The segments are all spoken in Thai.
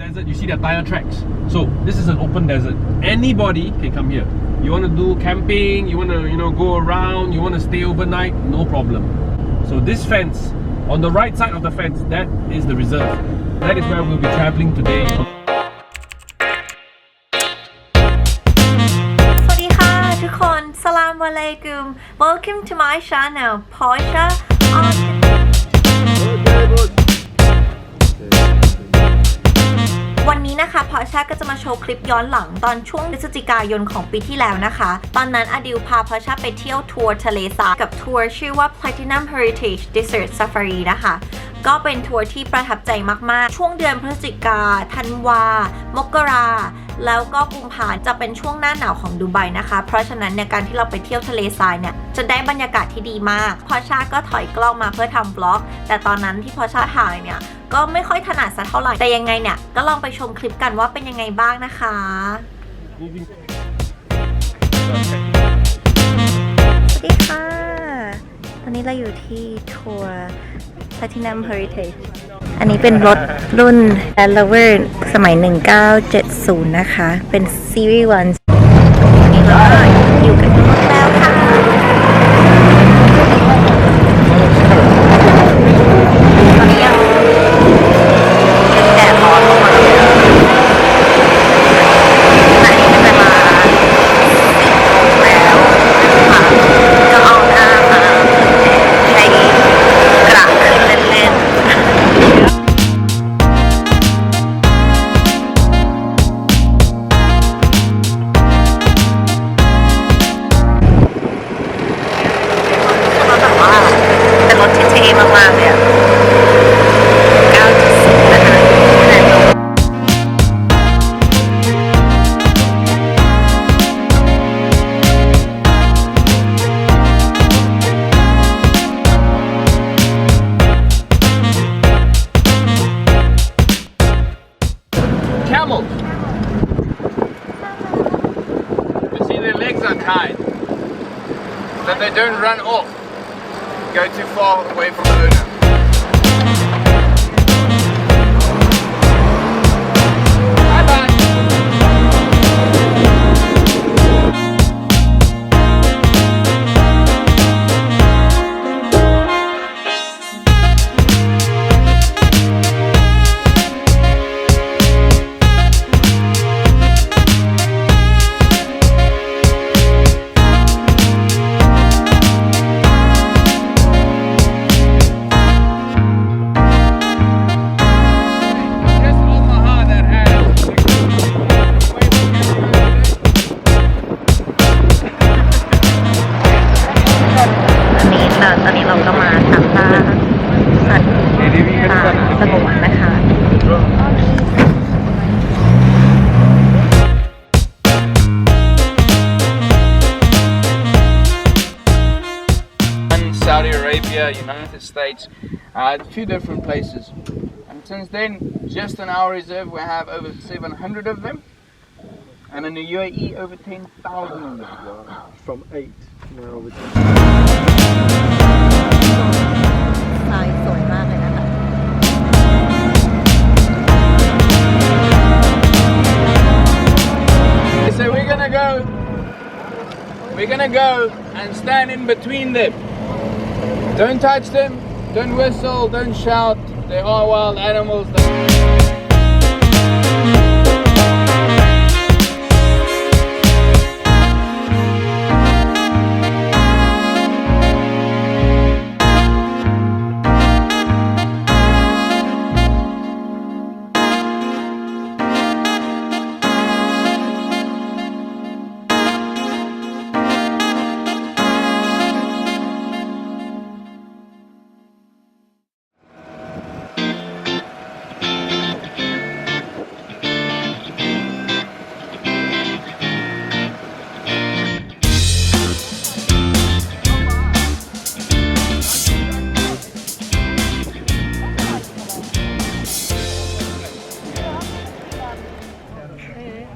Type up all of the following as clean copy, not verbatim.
desert, you see the tire tracks. So this is an open desert. Anybody can come here. You want to do camping, you want to go around, you want to stay overnight, no problem. So this fence, on the right side of the fence, that is the reserve. That is where we'll be traveling today. สวัสดีค่ะทุกคนสลามอะลัยกุม Welcome to my channel Porsha onวันนี้นะคะพอชาก็จะมาโชว์คลิปย้อนหลังตอนช่วงพฤศจิกายนของปีที่แล้วนะคะตอนนั้นอดิวพาพอชาไปเที่ยวทัวร์ทะเลทรายกับทัวร์ชื่อว่า Platinum Heritage Desert Safari นะคะก็เป็นทัวร์ที่ประทับใจมากๆช่วงเดือนพฤศจิกาธันวามกราแล้วก็กุมภาจะเป็นช่วงหน้าหนาวของดูไบนะคะเพราะฉะนั้นในการที่เราไปเที่ยวทะเลทรายเนี่ยจะได้บรรยากาศที่ดีมากพอชาก็ถอยกล้องมาเพื่อทำบล็อกแต่ตอนนั้นที่พอชาถ่ายเนี่ยก็ไม่ค่อยถนัดสักเท่าไหร่แต่ยังไงเนี่ยก็ลองไปชมคลิปกันว่าเป็นยังไงบ้างนะคะสวัสดีค่ะตอนนี้เราอยู่ที่ทัวร์ Platinum Heritage อันนี้เป็นรถรุ่น Land Rover สมัย 1970 นะคะเป็นซีรีส์ 1 นี่เราอยู่กันรถแล้วค่ะตอนนี้ยังเป็นแดดร้อนลงมาเลยอันนี้เป็นเวลา 10 โมงแล้วค่ะก็เอาหน้ามาใช้กระขึ้นเล่นๆเป็นรถที่เท่มากๆเลยอะ9.0 นะคะ Camels. You see their legs are tied so they don't run off, go too far away from the owner. Bye bye. Just Omaha that has. ตอนนี้เราก็มาตามล่าสัตว์ป่าสงวนนะคะ Saudi Arabia, United States, two different places. And since then, just in our reserve, we have over 700 of them. And in the UAE, over 10,000 of them. From 8 now over 10. ทรายสวยมากเลยนะคะ So we're gonna go and stand in between them. Don't touch them, don't whistle, don't shout. They are wild animals.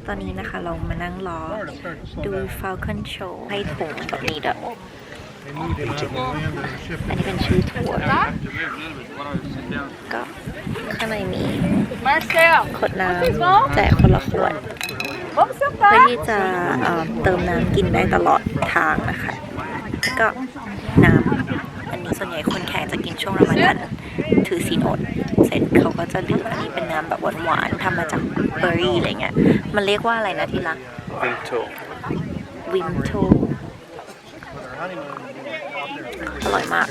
ตอนนี้นะคะเรามานั่งรอดู Falcon Show ให้ถุงแบบนี้ด้วยอันนี้เป็นชื่อทัวร์ก็ ข้างในมีขวดน้ำแต่คนละขวดเพื่อที่จะเติมน้ำกินได้ตลอดทางนะคะก็น้ำอันนี้ส่วนใหญ่คนแขกจะกินช่วงรอมฎอนถือศีลอดเสร็จเขาก็จะดื่มอันนี้เป็นน้ำแบบหวานๆทำมาจากเบอร์รี่อะไรเงี้ยมันเรียกว่าอะไรนะที่รักวิมโทอร่อยมาก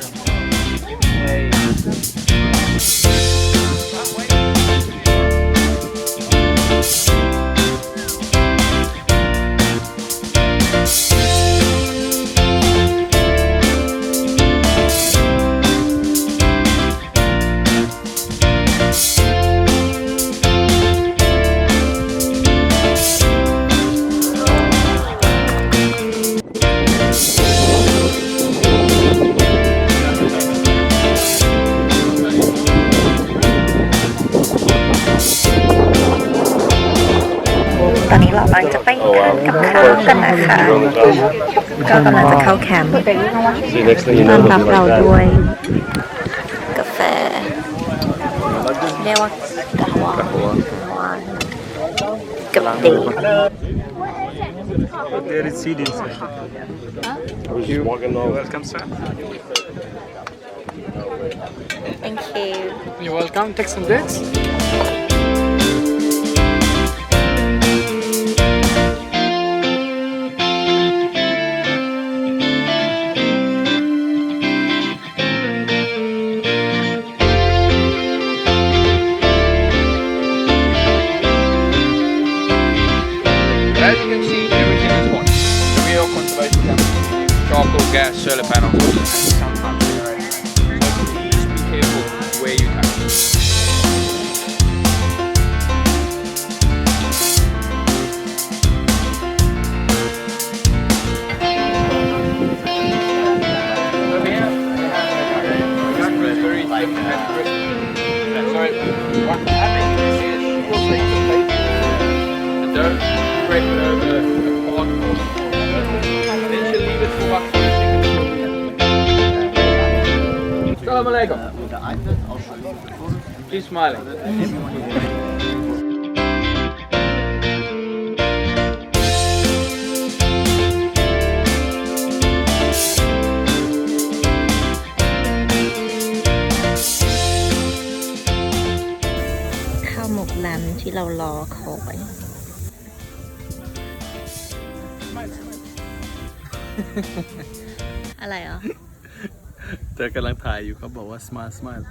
ตอนนี้เรากำลังจะไปทานกับข้าวกันนะคะก็กำลังจะเข้าแคมป์ต้อนรับเราด้วยกาแฟเรียกว่ากะฮวากับเดย์ There is seed inside. Welcome, sir. Thank you You're welcome. Take some dates. Gas, solar panels, and some pumping, right? So just be careful where you touch. Over here, raspberry, sorry, what happened is you will take the plate, the dough, spread it over a pot, then you leave it for about 20 seconds. Assalamu alaikum. Keep smiling. ข้าวหมกลันที่เรารอคอยอะไรอ่ะเธอกำลังถ่ายอยู่เขาบอกว่า smile smile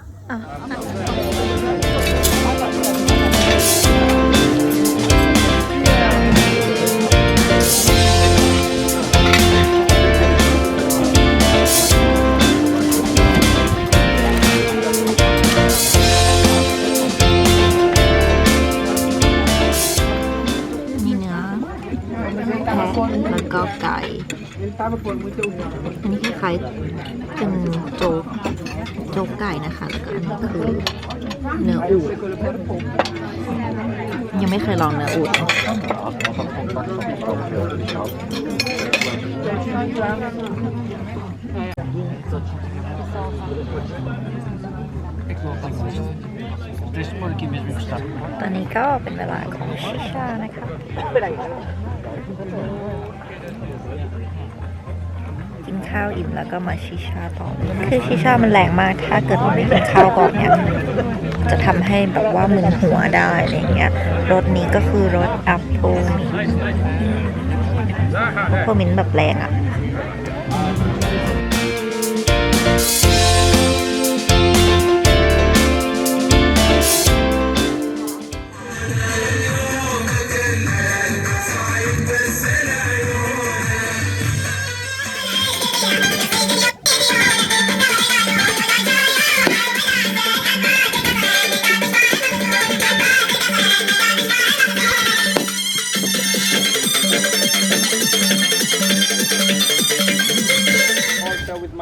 มีเนื้อแพะแล้วก็ไก่อันนี้คล้ายๆเป็นโจ๊กไก่นะคะแล้วก็อันนี้คือเนื้ออูฐยังไม่เคยลองเนื้ออูฐตอนนี้ก็เป็นเวลาของชิชานะคะกินข้าวอิ่มแล้วก็มาชิชาต่อคือชิชามันแรงมากถ้าเกิดเราไม่กินข้าวก่อนเนี่ยจะทำให้แบบว่ามึนหัวได้อะไรเงี้ยรสนี้ก็คือรสแอปเปิลมิ้นท์แบบแรงอ่ะ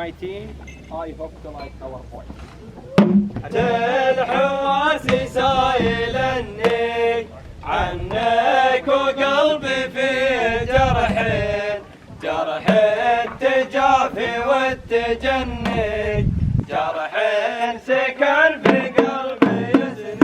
My team, I hope to like our point. الحواس سائلني عنك وقلبي في جرح التجافي والتجني جرح سكن في قلبي يزني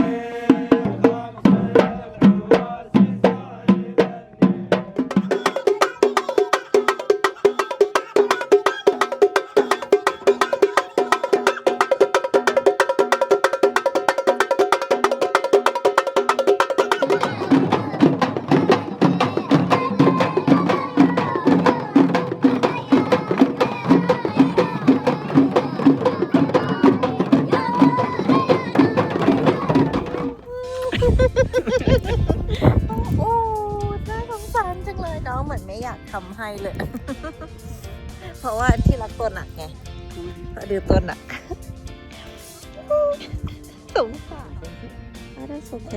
โอ้น่าสงสารจังเลยน้องเหมือนไม่อยากทำให้เลย เพราะว่าที่รักตัวหนักไงเพราะดูตัวหนักสงสารได้โอเค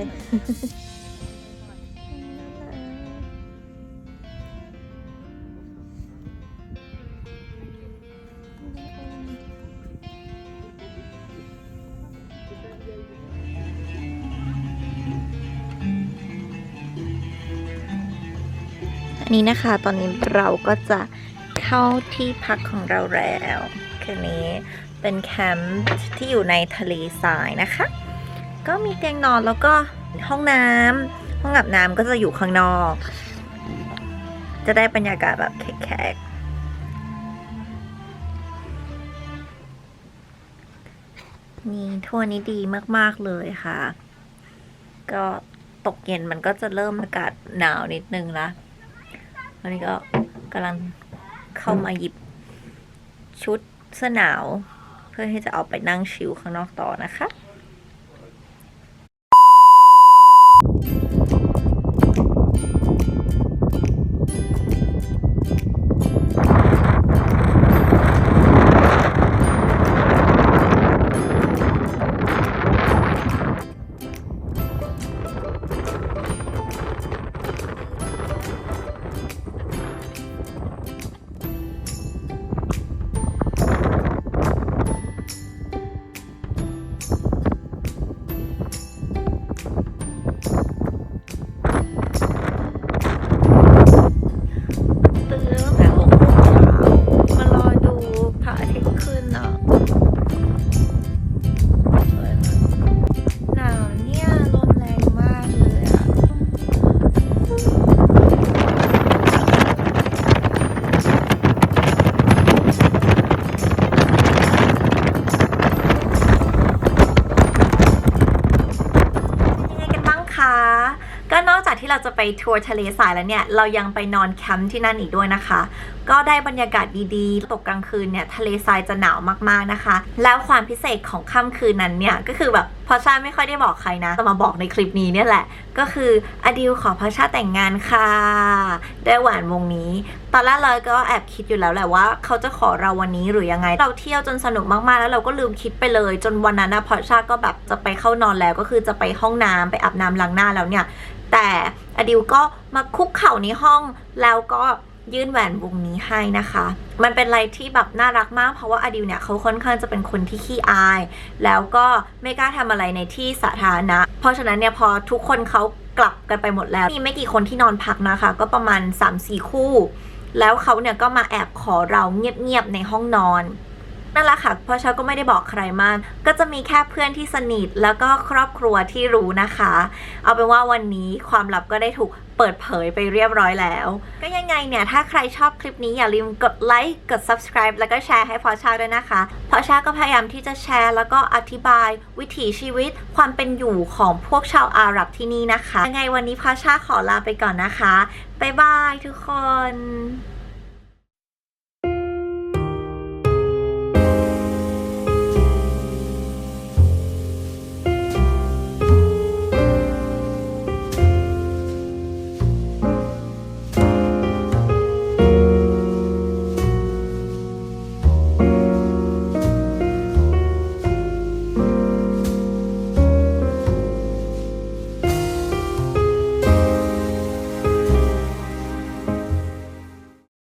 อันนี้นะคะตอนนี้เราก็จะเข้าที่พักของเราแล้วคืนนี้เป็นแคมป์ที่อยู่ในทะเลทรายนะคะก็มีเตียงนอนแล้วก็ห้องน้ำห้องอาบน้ำก็จะอยู่ข้างนอกจะได้บรรยากาศแบบแขกๆนี่ทัวร์นี้ดีมากๆเลยค่ะก็ตกเย็นมันก็จะเริ่มอากาศหนาวนิดนึงละวันนี้ก็กำลังเข้ามาหยิบชุดเสื้อหนาวเพื่อที่จะเอาไปนั่งชิลข้างนอกต่อนะคะก็นอกจากที่เราจะไปทัวร์ทะเลทรายแล้วเนี่ยเรายังไปนอนแคมป์ที่นั่นอีกด้วยนะคะก็ได้บรรยากาศดีๆตกกลางคืนเนี่ยทะเลทรายจะหนาวมากๆนะคะแล้วความพิเศษของค่ำคืนนั้นเนี่ยก็คือแบบพอชาไม่ค่อยได้บอกใครนะแต่มาบอกในคลิปนี้เนี่ยแหละก็คืออดิวขอพอชาแต่งงานค่ะได้หวานวงนี้ตอนแรกเลยก็แอบคิดอยู่แล้วแหละว่าเขาจะขอเราวันนี้หรือยังไงเราเที่ยวจนสนุกมากๆแล้วเราก็ลืมคิดไปเลยจนวันนั้นนะพอชาก็แบบจะไปเข้านอนแล้วก็คือจะไปห้องน้ำไปอาบน้ำล้างหน้าแล้วเนี่ยแต่อดิวก็มาคุกเข่าในห้องแล้วก็ยื่นแหวนวงนี้ให้นะคะมันเป็นอะไรที่แบบน่ารักมากเพราะว่าอดิวเนี่ยเขาค่อนข้างจะเป็นคนที่ขี้อายแล้วก็ไม่กล้าทำอะไรในที่สาธารณะเพราะฉะนั้นเนี่ยพอทุกคนเขากลับกันไปหมดแล้วมีไม่กี่คนที่นอนพักนะคะก็ประมาณ 3-4 คู่แล้วเขาเนี่ยก็มาแอบขอเราเงียบๆในห้องนอนนั่นแหละค่ะเพราะฉันก็ไม่ได้บอกใครมากก็จะมีแค่เพื่อนที่สนิทแล้วก็ครอบครัวที่รู้นะคะเอาเป็นว่าวันนี้ความลับก็ได้ถูกเปิดเผยไปเรียบร้อยแล้วก็ยังไงเนี่ยถ้าใครชอบคลิปนี้อย่าลืมกดไลค์กด subscribe แล้วก็แชร์ให้พอชาด้วยนะคะพอชาก็พยายามที่จะแชร์แล้วก็อธิบายวิถีชีวิตความเป็นอยู่ของพวกชาวอาหรับที่นี่นะคะยังไงวันนี้พอชาขอลาไปก่อนนะคะบ๊ายบายทุกคน